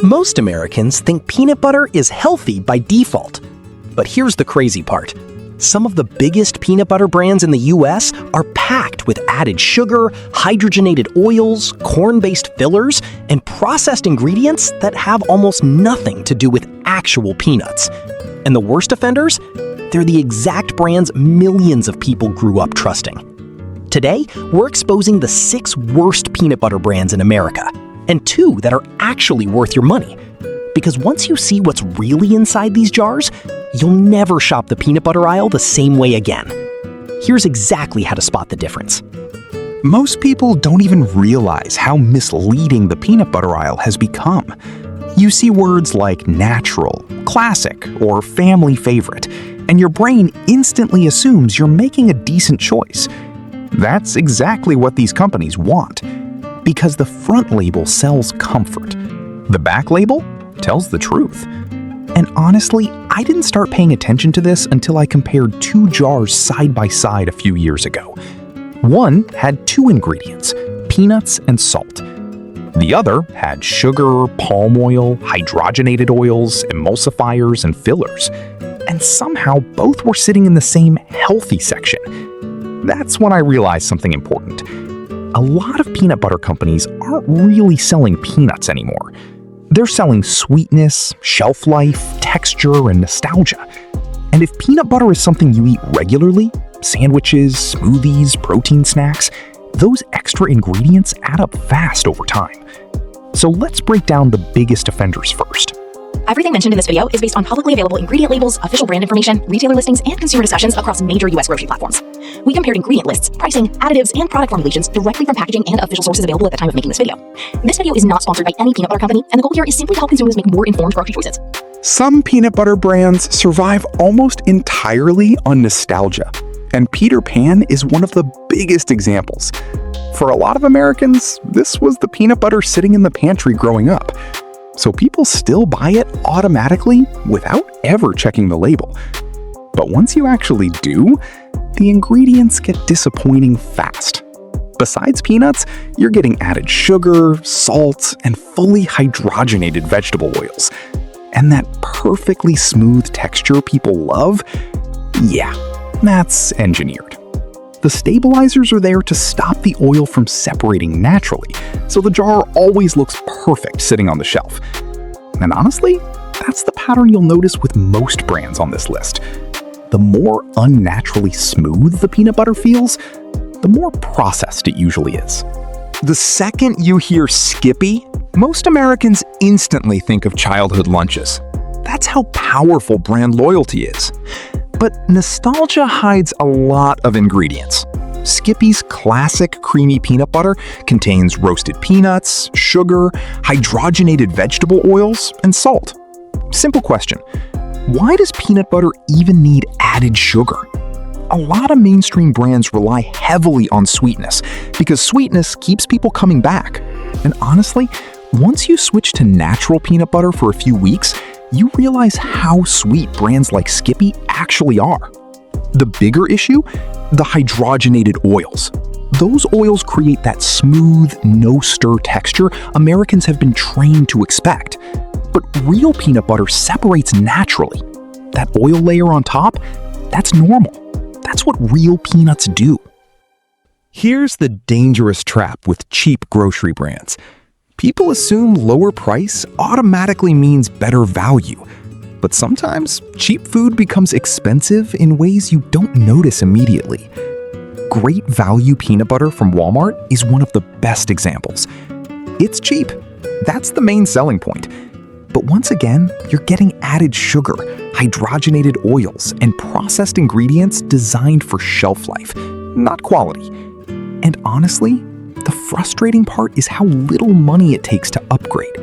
Most Americans think peanut butter is healthy by default. But here's the crazy part. Some of the biggest peanut butter brands in the US are packed with added sugar, hydrogenated oils, corn-based fillers, and processed ingredients that have almost nothing to do with actual peanuts. And the worst offenders? They're the exact brands millions of people grew up trusting. Today, we're exposing the 6 worst peanut butter brands in America, and 2 that are actually worth your money. Because once you see what's really inside these jars, you'll never shop the peanut butter aisle the same way again. Here's exactly how to spot the difference. Most people don't even realize how misleading the peanut butter aisle has become. You see words like natural, classic, or family favorite, and your brain instantly assumes you're making a decent choice. That's exactly what these companies want, because the front label sells comfort. The back label tells the truth. And honestly, I didn't start paying attention to this until I compared 2 jars side by side a few years ago. One had 2 ingredients, peanuts and salt. The other had sugar, palm oil, hydrogenated oils, emulsifiers, and fillers. And somehow both were sitting in the same healthy section. That's when I realized something important. A lot of peanut butter companies aren't really selling peanuts anymore. They're selling sweetness, shelf life, texture, and nostalgia. And if peanut butter is something you eat regularly, sandwiches, smoothies, protein snacks, those extra ingredients add up fast over time. So let's break down the biggest offenders first. Everything mentioned in this video is based on publicly available ingredient labels, official brand information, retailer listings, and consumer discussions across major U.S. grocery platforms. We compared ingredient lists, pricing, additives, and product formulations directly from packaging and official sources available at the time of making this video. This video is not sponsored by any peanut butter company, and the goal here is simply to help consumers make more informed grocery choices. Some peanut butter brands survive almost entirely on nostalgia, and Peter Pan is one of the biggest examples. For a lot of Americans, this was the peanut butter sitting in the pantry growing up. So people still buy it automatically without ever checking the label. But once you actually do, the ingredients get disappointing fast. Besides peanuts, you're getting added sugar, salt, and fully hydrogenated vegetable oils. And that perfectly smooth texture people love, yeah, that's engineered. The stabilizers are there to stop the oil from separating naturally, so the jar always looks perfect sitting on the shelf. And honestly, that's the pattern you'll notice with most brands on this list. The more unnaturally smooth the peanut butter feels, the more processed it usually is. The second you hear Skippy, most Americans instantly think of childhood lunches. That's how powerful brand loyalty is. But nostalgia hides a lot of ingredients. Skippy's classic creamy peanut butter contains roasted peanuts, sugar, hydrogenated vegetable oils, and salt. Simple question: why does peanut butter even need added sugar? A lot of mainstream brands rely heavily on sweetness because sweetness keeps people coming back. And honestly, once you switch to natural peanut butter for a few weeks, you realize how sweet brands like Skippy actually are. The bigger issue? The hydrogenated oils. Those oils create that smooth, no-stir texture Americans have been trained to expect. But real peanut butter separates naturally. That oil layer on top, that's normal. That's what real peanuts do. Here's the dangerous trap with cheap grocery brands. People assume lower price automatically means better value. But sometimes, cheap food becomes expensive in ways you don't notice immediately. Great value peanut butter from Walmart is one of the best examples. It's cheap. That's the main selling point. But once again, you're getting added sugar, hydrogenated oils, and processed ingredients designed for shelf life, not quality. And honestly, the frustrating part is how little money it takes to upgrade.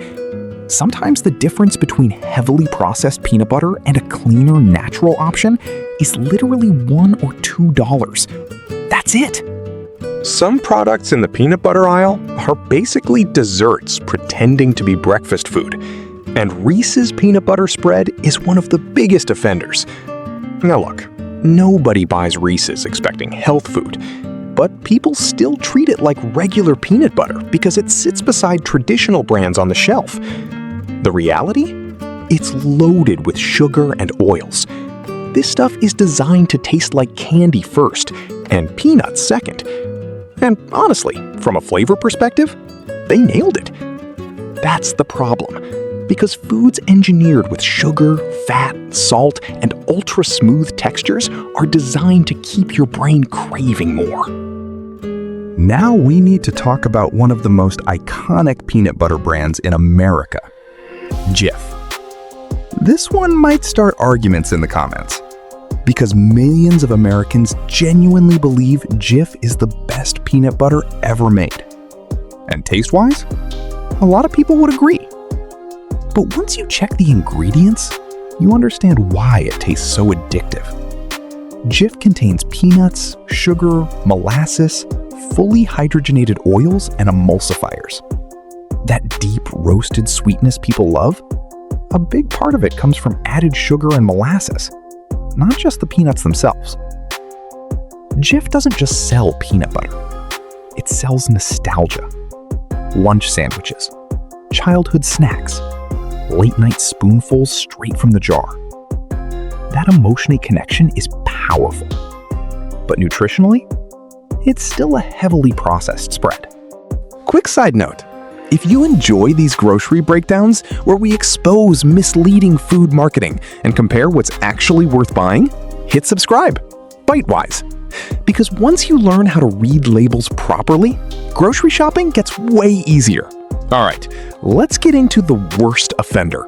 Sometimes the difference between heavily processed peanut butter and a cleaner, natural option is literally $1 or $2. That's it. Some products in the peanut butter aisle are basically desserts pretending to be breakfast food. And Reese's peanut butter spread is one of the biggest offenders. Now look, nobody buys Reese's expecting health food, but people still treat it like regular peanut butter because it sits beside traditional brands on the shelf. The reality? It's loaded with sugar and oils. This stuff is designed to taste like candy first, and peanuts second. And honestly, from a flavor perspective, they nailed it. That's the problem, because foods engineered with sugar, fat, salt, and ultra-smooth textures are designed to keep your brain craving more. Now we need to talk about one of the most iconic peanut butter brands in America, Jif. This one might start arguments in the comments, because millions of Americans genuinely believe Jif is the best peanut butter ever made. And taste-wise, a lot of people would agree. But once you check the ingredients, you understand why it tastes so addictive. Jif contains peanuts, sugar, molasses, fully hydrogenated oils, and emulsifiers. That deep roasted sweetness people love, a big part of it comes from added sugar and molasses, not just the peanuts themselves. Jif doesn't just sell peanut butter. It sells nostalgia. Lunch sandwiches, childhood snacks, late-night spoonfuls straight from the jar. That emotional connection is powerful. But nutritionally, it's still a heavily processed spread. Quick side note, if you enjoy these grocery breakdowns where we expose misleading food marketing and compare what's actually worth buying, hit subscribe. BiteWise. Because once you learn how to read labels properly, grocery shopping gets way easier. All right, let's get into the worst offender.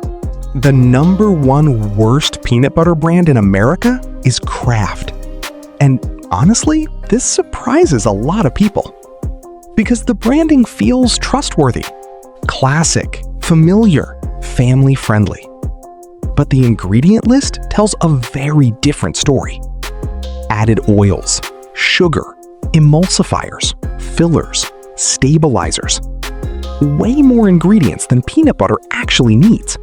The #1 worst peanut butter brand in America is Kraft. And honestly, this surprises a lot of people. Because the branding feels trustworthy, classic, familiar, family-friendly. But the ingredient list tells a very different story. Added oils, sugar, emulsifiers, fillers, stabilizers. Way more ingredients than peanut butter actually needs.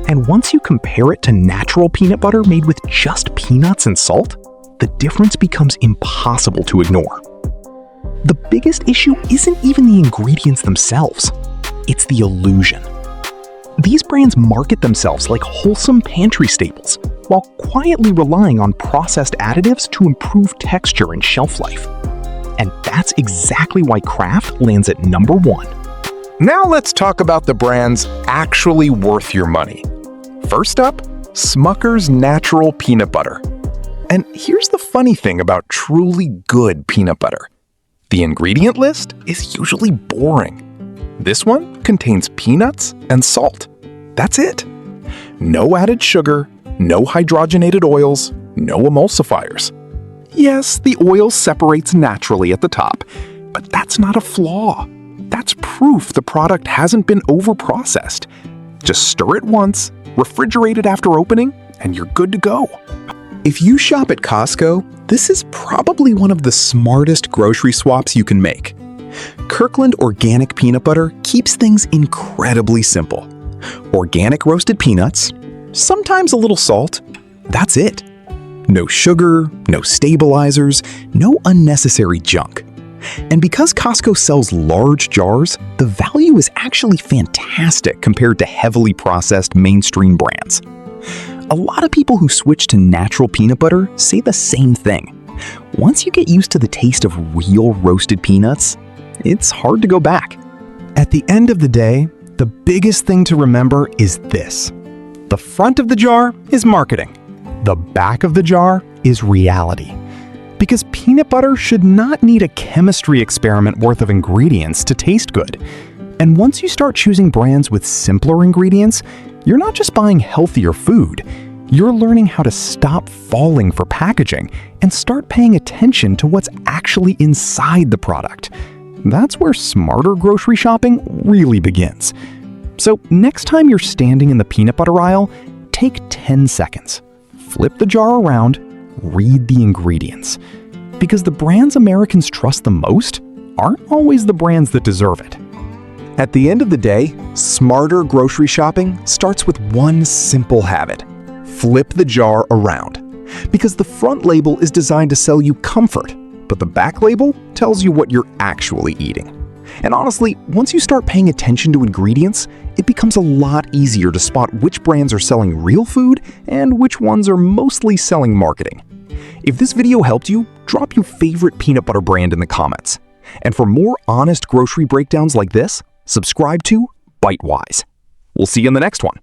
And once you compare it to natural peanut butter made with just peanuts and salt, the difference becomes impossible to ignore. The biggest issue isn't even the ingredients themselves, it's the illusion. These brands market themselves like wholesome pantry staples, while quietly relying on processed additives to improve texture and shelf life. And that's exactly why Kraft lands at #1. Now let's talk about the brands actually worth your money. First up, SMUCKER'S Natural Peanut Butter. And here's the funny thing about truly good peanut butter. The ingredient list is usually boring. This one contains peanuts and salt. That's it. No added sugar, no hydrogenated oils, no emulsifiers. Yes, the oil separates naturally at the top, but that's not a flaw. That's proof the product hasn't been overprocessed. Just stir it once, refrigerate it after opening, and you're good to go. If you shop at Costco, this is probably one of the smartest grocery swaps you can make. Kirkland Organic Peanut Butter keeps things incredibly simple. Organic roasted peanuts, sometimes a little salt, that's it. No sugar, no stabilizers, no unnecessary junk. And because Costco sells large jars, the value is actually fantastic compared to heavily processed mainstream brands. A lot of people who switch to natural peanut butter say the same thing. Once you get used to the taste of real roasted peanuts, it's hard to go back. At the end of the day, the biggest thing to remember is this. The front of the jar is marketing. The back of the jar is reality. Because peanut butter should not need a chemistry experiment worth of ingredients to taste good. And once you start choosing brands with simpler ingredients, you're not just buying healthier food, you're learning how to stop falling for packaging and start paying attention to what's actually inside the product. That's where smarter grocery shopping really begins. So next time you're standing in the peanut butter aisle, take 10 seconds. Flip the jar around, read the ingredients. Because the brands Americans trust the most aren't always the brands that deserve it. At the end of the day, smarter grocery shopping starts with one simple habit. Flip the jar around. Because the front label is designed to sell you comfort, but the back label tells you what you're actually eating. And honestly, once you start paying attention to ingredients, it becomes a lot easier to spot which brands are selling real food and which ones are mostly selling marketing. If this video helped you, drop your favorite peanut butter brand in the comments. And for more honest grocery breakdowns like this, subscribe to BiteWise. We'll see you in the next one.